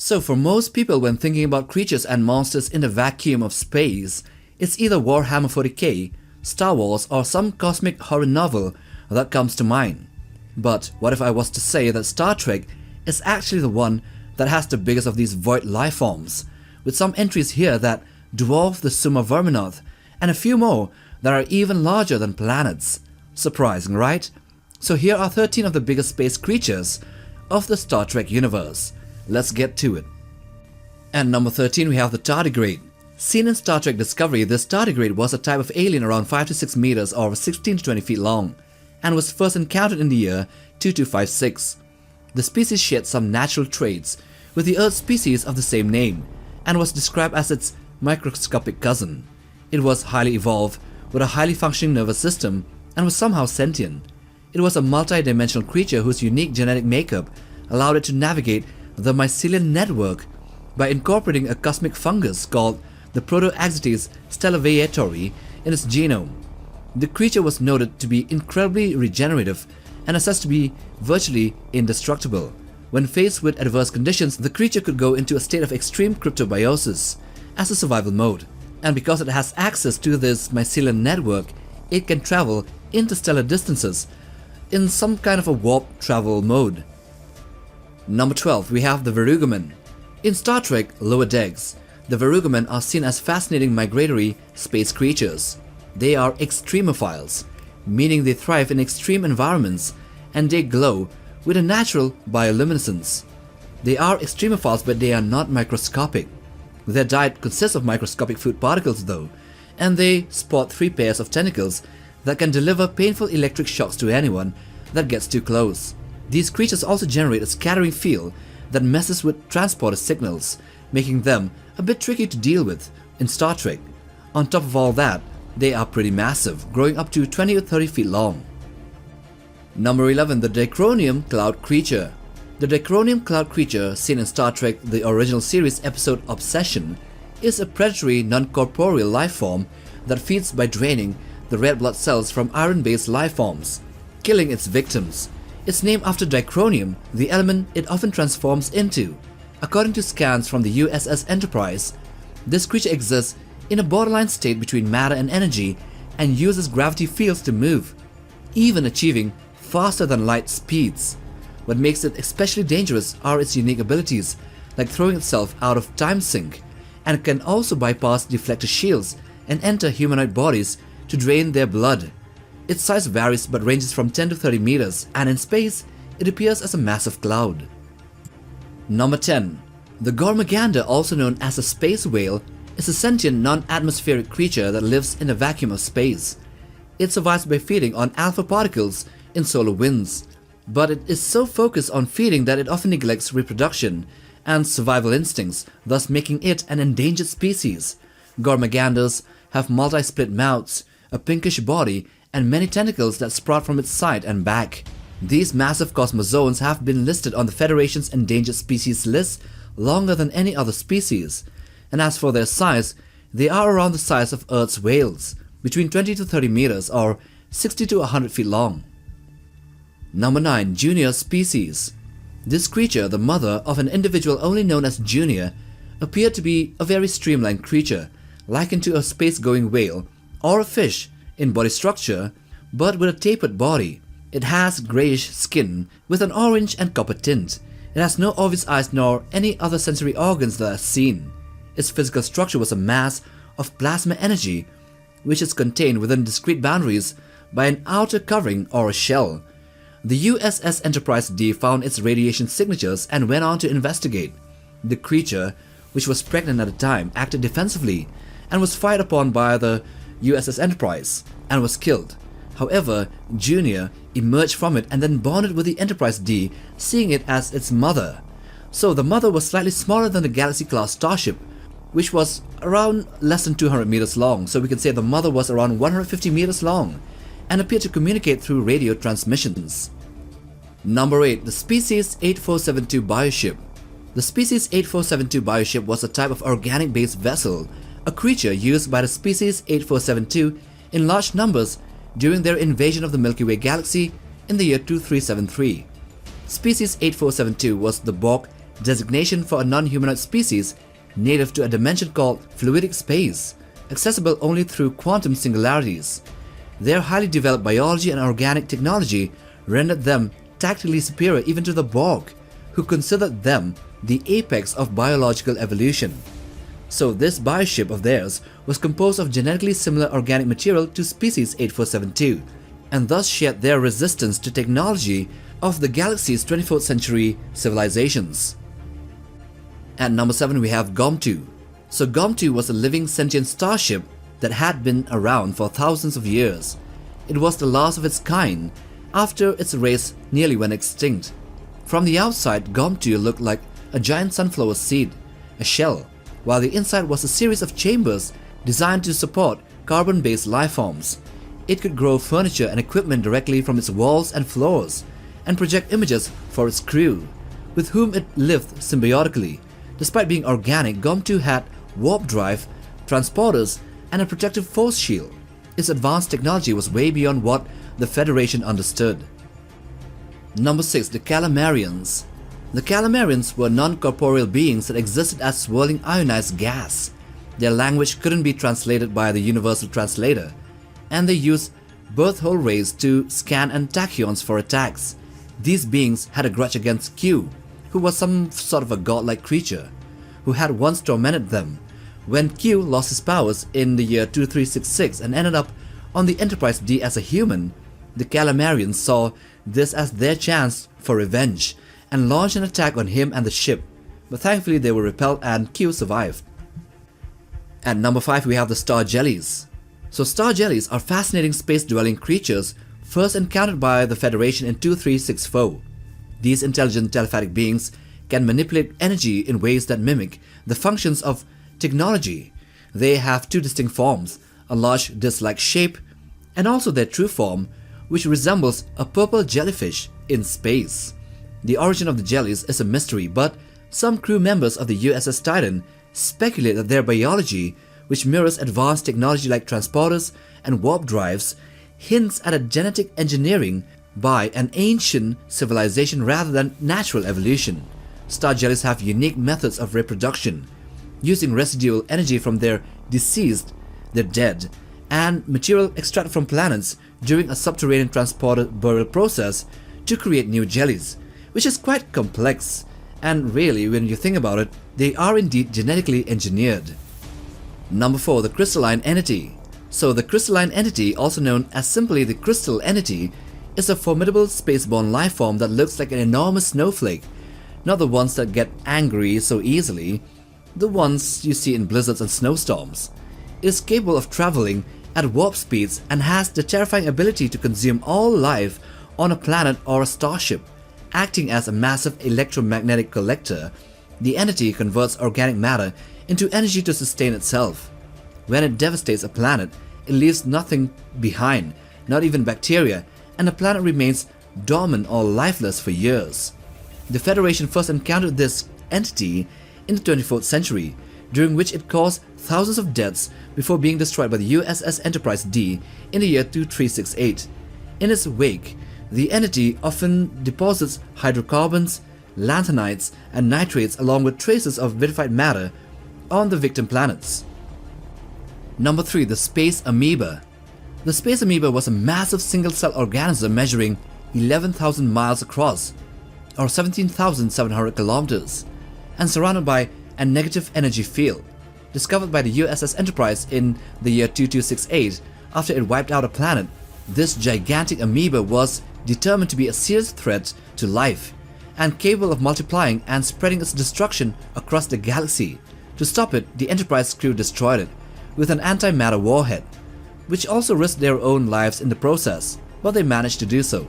So for most people, when thinking about creatures and monsters in the vacuum of space, it's either Warhammer 40k, Star Wars, or some cosmic horror novel that comes to mind. But what if I was to say that Star Trek is actually the one that has the biggest of these void lifeforms, with some entries here that dwarf the Summa Verminoth, and a few more that are even larger than planets. Surprising, right? So here are 13 of the biggest space creatures of the Star Trek universe. Let's get to it. At number 13 we have the tardigrade. Seen in Star Trek Discovery, this tardigrade was a type of alien around 5 to 6 meters or 16 to 20 feet long, and was first encountered in the year 2256. The species shared some natural traits with the Earth species of the same name, and was described as its microscopic cousin. It was highly evolved, with a highly functioning nervous system, and was somehow sentient. It was a multi-dimensional creature whose unique genetic makeup allowed it to navigate the mycelial network by incorporating a cosmic fungus called the Protoaxetes stellaraviatori in its genome. The creature was noted to be incredibly regenerative and assessed to be virtually indestructible. When faced with adverse conditions, the creature could go into a state of extreme cryptobiosis as a survival mode, and because it has access to this mycelial network, it can travel interstellar distances in some kind of a warp travel mode. Number 12, we have the Verrugamen. In Star Trek Lower Decks, the Verrugamen are seen as fascinating migratory space creatures. They are extremophiles, meaning they thrive in extreme environments, and they glow with a natural bioluminescence. They are extremophiles, but they are not microscopic. Their diet consists of microscopic food particles though, and they sport 3 pairs of tentacles that can deliver painful electric shocks to anyone that gets too close. These creatures also generate a scattering field that messes with transporter signals, making them a bit tricky to deal with in Star Trek. On top of all that, they are pretty massive, growing up to 20 or 30 feet long. Number 11, the Dicronium Cloud Creature. The Dicronium Cloud Creature, seen in Star Trek the original series episode Obsession, is a predatory non-corporeal lifeform that feeds by draining the red blood cells from iron-based lifeforms, killing its victims. It's named after dicronium, the element it often transforms into. According to scans from the USS Enterprise, this creature exists in a borderline state between matter and energy and uses gravity fields to move, even achieving faster than light speeds. What makes it especially dangerous are its unique abilities, like throwing itself out of time sync, and it can also bypass deflector shields and enter humanoid bodies to drain their blood. Its size varies but ranges from 10 to 30 meters, and in space, it appears as a massive cloud. Number 10. The Gormagander, also known as a space whale, is a sentient non-atmospheric creature that lives in the vacuum of space. It survives by feeding on alpha particles in solar winds, but it is so focused on feeding that it often neglects reproduction and survival instincts, thus making it an endangered species. Gormaganders have multi-split mouths, a pinkish body, and many tentacles that sprout from its side and back. These massive cosmozoans have been listed on the Federation's endangered species list longer than any other species, and as for their size, they are around the size of Earth's whales, between 20 to 30 meters or 60 to 100 feet long. Number 9. Junior Species. This creature, the mother of an individual only known as Junior, appeared to be a very streamlined creature, likened to a space-going whale or a fish in body structure, but with a tapered body. It has greyish skin with an orange and copper tint. It has no obvious eyes nor any other sensory organs that are seen. Its physical structure was a mass of plasma energy, which is contained within discrete boundaries by an outer covering or a shell. The USS Enterprise D found its radiation signatures and went on to investigate. The creature, which was pregnant at the time, acted defensively and was fired upon by the USS Enterprise and was killed. However, Junior emerged from it and then bonded with the Enterprise D, seeing it as its mother. So the mother was slightly smaller than the Galaxy-class starship, which was around less than 200 meters long, so we can say the mother was around 150 meters long and appeared to communicate through radio transmissions. Number 8. The Species 8472 Bioship. The Species 8472 Bioship was a type of organic-based vessel, a creature used by the Species 8472 in large numbers during their invasion of the Milky Way galaxy in the year 2373. Species 8472 was the Borg designation for a non-humanoid species native to a dimension called fluidic space, accessible only through quantum singularities. Their highly developed biology and organic technology rendered them tactically superior even to the Borg, who considered them the apex of biological evolution. So this bioship of theirs was composed of genetically similar organic material to species 8472, and thus shared their resistance to technology of the galaxy's 24th century civilizations. At number 7 we have GOM-2. So GOM-2 was a living sentient starship that had been around for thousands of years. It was the last of its kind after its race nearly went extinct. From the outside, GOM-2 looked like a giant sunflower seed, a shell, while the inside was a series of chambers designed to support carbon-based lifeforms. It could grow furniture and equipment directly from its walls and floors, and project images for its crew, with whom it lived symbiotically. Despite being organic, GOM-2 had warp drive, transporters, and a protective force shield. Its advanced technology was way beyond what the Federation understood. Number 6. The Calamarians. The Calamarians were non-corporeal beings that existed as swirling ionized gas. Their language couldn't be translated by the Universal Translator, and they used birth hole rays to scan and tachyons for attacks. These beings had a grudge against Q, who was some sort of a godlike creature, who had once tormented them. When Q lost his powers in the year 2366 and ended up on the Enterprise D as a human, the Calamarians saw this as their chance for revenge and launched an attack on him and the ship, but thankfully they were repelled and Q survived. At number 5 we have the Star Jellies. So Star Jellies are fascinating space-dwelling creatures first encountered by the Federation in 2364. These intelligent telepathic beings can manipulate energy in ways that mimic the functions of technology. They have two distinct forms, a large disc-like shape, and also their true form, which resembles a purple jellyfish in space. The origin of the jellies is a mystery, but some crew members of the USS Titan speculate that their biology, which mirrors advanced technology like transporters and warp drives, hints at a genetic engineering by an ancient civilization rather than natural evolution. Star jellies have unique methods of reproduction, using residual energy from their deceased, their dead, and material extracted from planets during a subterranean transporter burial process to create new jellies, which is quite complex, and really, when you think about it, they are indeed genetically engineered. Number 4. The Crystalline Entity. So the Crystalline Entity, also known as simply the Crystal Entity, is a formidable spaceborne lifeform that looks like an enormous snowflake, not the ones that get angry so easily, the ones you see in blizzards and snowstorms. It is capable of traveling at warp speeds and has the terrifying ability to consume all life on a planet or a starship. Acting as a massive electromagnetic collector, the entity converts organic matter into energy to sustain itself. When it devastates a planet, it leaves nothing behind, not even bacteria, and the planet remains dormant or lifeless for years. The Federation first encountered this entity in the 24th century, during which it caused thousands of deaths before being destroyed by the USS Enterprise D in the year 2368. In its wake, the entity often deposits hydrocarbons, lanthanides, and nitrates along with traces of vitrified matter on the victim planets. Number 3. The Space Amoeba. The Space Amoeba was a massive single-cell organism measuring 11,000 miles across, or 17,700 kilometers, and surrounded by a negative energy field. Discovered by the USS Enterprise in the year 2268 after it wiped out a planet, this gigantic amoeba was determined to be a serious threat to life and capable of multiplying and spreading its destruction across the galaxy. To stop it, the Enterprise crew destroyed it with an antimatter warhead, which also risked their own lives in the process, but they managed to do so.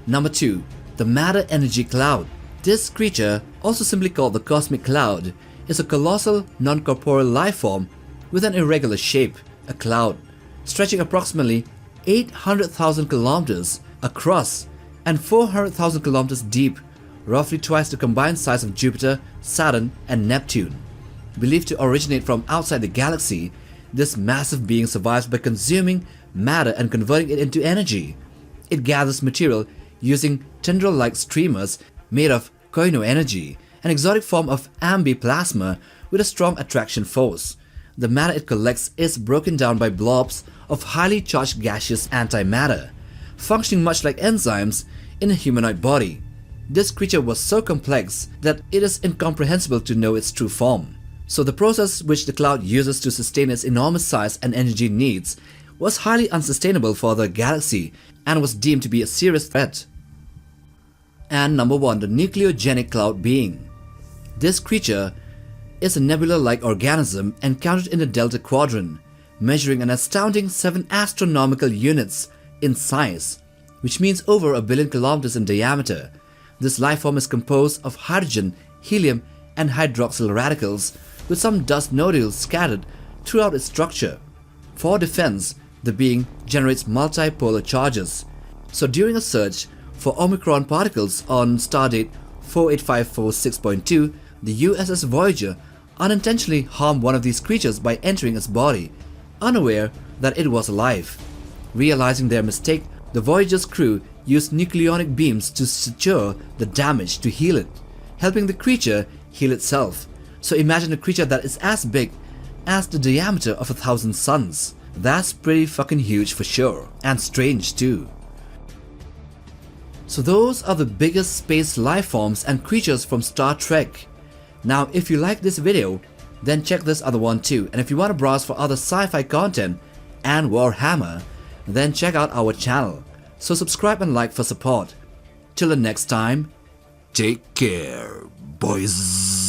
Number 2. The Matter Energy Cloud. This creature, also simply called the Cosmic Cloud, is a colossal non-corporeal lifeform with an irregular shape, a cloud, stretching approximately 800,000 kilometers across and 400,000 kilometers deep, roughly twice the combined size of Jupiter, Saturn, and Neptune. Believed to originate from outside the galaxy, this massive being survives by consuming matter and converting it into energy. It gathers material using tendril-like streamers made of koino energy, an exotic form of ambiplasma with a strong attraction force. The matter it collects is broken down by blobs of highly charged gaseous antimatter, functioning much like enzymes in a humanoid body. This creature was so complex that it is incomprehensible to know its true form. So the process which the cloud uses to sustain its enormous size and energy needs was highly unsustainable for the galaxy and was deemed to be a serious threat. And number 1, the nucleogenic cloud being. This creature is a nebula-like organism encountered in the Delta Quadrant, measuring an astounding 7 astronomical units in size, which means over 1 billion kilometers in diameter. This lifeform is composed of hydrogen, helium, and hydroxyl radicals, with some dust nodules scattered throughout its structure. For defense, the being generates multipolar charges. So during a search for Omicron particles on stardate 48546.2, the USS Voyager unintentionally harmed one of these creatures by entering its body, unaware that it was alive. Realizing their mistake, the Voyager's crew used nucleonic beams to suture the damage to heal it, helping the creature heal itself. So imagine a creature that is as big as the diameter of 1,000 suns. That's pretty fucking huge for sure, and strange too. So those are the biggest space lifeforms and creatures from Star Trek. Now if you like this video, then check this other one too, and if you want to browse for other sci-fi content and Warhammer, then check out our channel. So subscribe and like for support. Till the next time, take care, boys.